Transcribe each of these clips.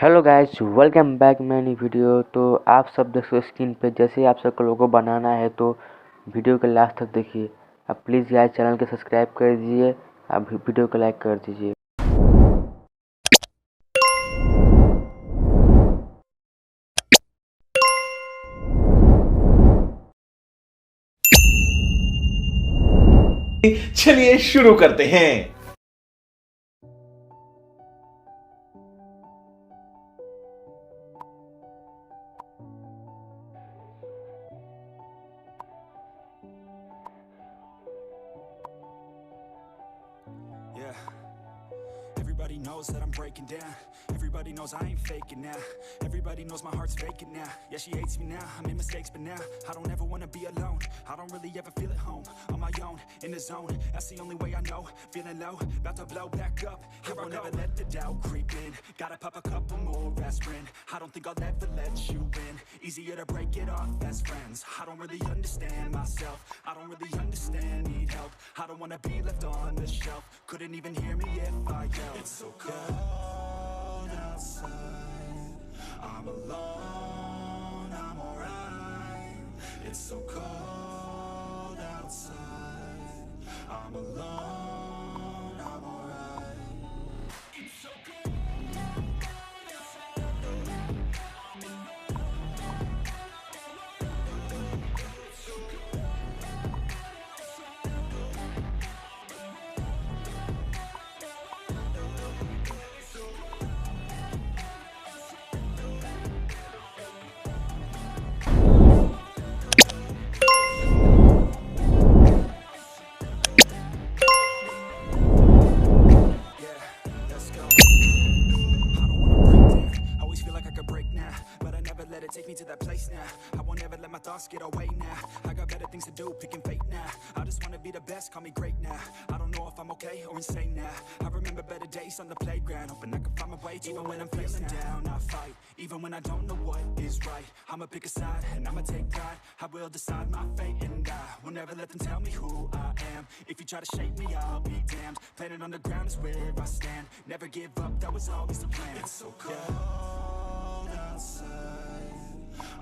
Hello guys, welcome back my new video. तो आप सब देख सकते हो स्क्रीन पे, जैसे ही आप सबको लोगो बनाना है तो वीडियो को लास्ट तक देखिए। आप प्लीज़ गाइस चैनल को सब्सक्राइब कर दीजिए, आप वीडियो को लाइक कर दीजिए। चलिए शुरू करते हैं। Yeah, everybody knows that I'm breaking down. Everybody knows I ain't faking now. Everybody knows my heart's faking now. Yeah, she hates me now, I made mistakes, but now I don't ever wanna be alone. I don't really ever feel at home, on my own, in the zone. That's the only way I know, feeling low, about to blow back up. Here I won't ever let the doubt creep in. Gotta pop a couple more aspirin. I don't think I'll ever let you in. Easier to break it off best friends. I don't really understand myself, I don't really understand, need help. I don't wanna be left on the shelf. Couldn't even hear me if I yelled. It's so cold outside, I'm alone, I'm alright. It's so cold outside, I'm alone, I'm alright. It's so cold outside, I'm alone. It's so cold outside, it's so cold. Yeah, let's go. I don't wanna break down, I always feel like I could break now, but I never let it take me to that place now. I won't ever let my thoughts get away now. I got better things to do, picking fate now. I just wanna be the best, call me great now. I don't know if I'm okay or insane now. I remember better days on the playground, hoping I can find my way. Even when I'm feeling down, I fight. Even when I don't know what is right, I'ma pick a side and I'ma take pride. I will decide my fate and I will never let them tell me who I am. If you try to shake me, I'll be damned. Planet on the ground is where I stand. Never give up, that was always the plan. It's so cold outside,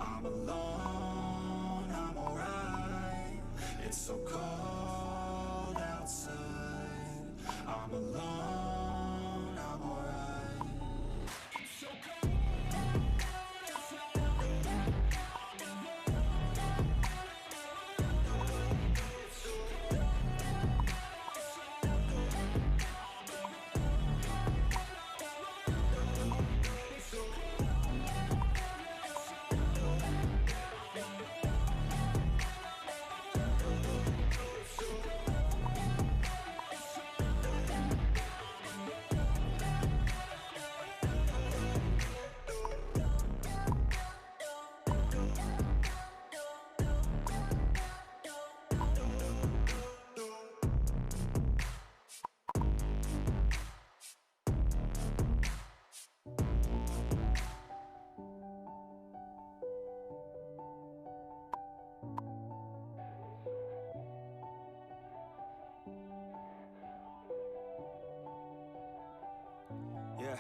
I'm alone, I'm alright. It's so cold outside, I'm alone, I'm alright. It's so cold outside, I'm alone. It's so cold outside, it's so cold Yeah.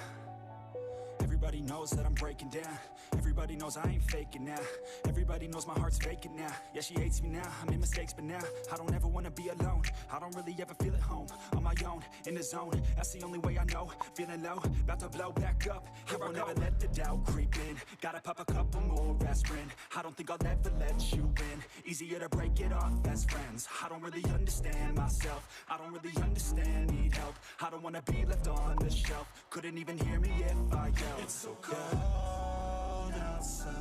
Everybody knows that I'm breaking down. Everybody knows I ain't faking now. Everybody knows my heart's faking now. Yeah, she hates me now, I made mistakes, but now I don't ever wanna be alone. I don't really ever feel at home, on my own, in the zone. That's the only way I know, feeling low, about to blow back up. Here I won't ever let the doubt creep in. Gotta pop a couple more aspirin. I don't think I'll ever let you in. Easier to break it off best friends. I don't really understand myself, I don't really understand, need help. I don't wanna be left on the shelf. Couldn't even hear me if I yelled. It's so cold outside,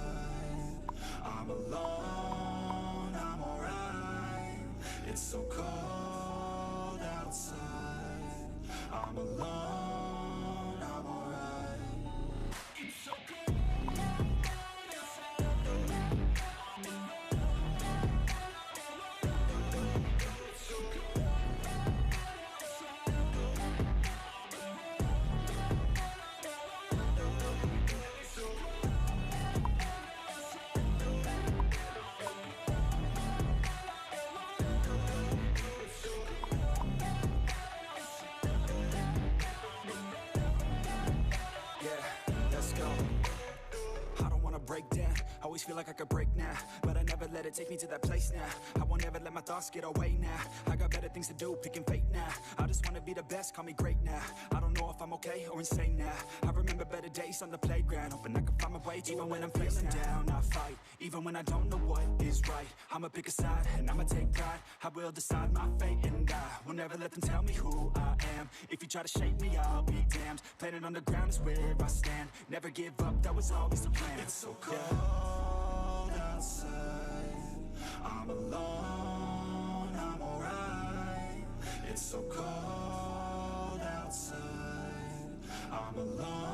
I'm alone, I'm alright. It's so cold outside, I'm alone, I'm alright. It's so cold outside, I'm alone. It's so cold outside, it's so cold. let's go. I don't wanna break down, always feel like I could break now, but I never let it take me to that place now. I won't ever let my thoughts get away now. I got better things to do, picking fate now. I just wanna be the best, call me great now. I don't know if I'm okay or insane now. I remember better days on the playground, hoping I can find my way to even when I'm feeling down. I fight, even when I don't know what is right. I'ma pick a side, and I'ma take pride. I will decide my fate, and I will never let them tell me who I am. If you try to shape me, I'll be damned. Planet on the ground is where I stand. Never give up, that was always the plan. It's so cold outside, I'm alone, I'm alright. It's so cold outside, I'm alone.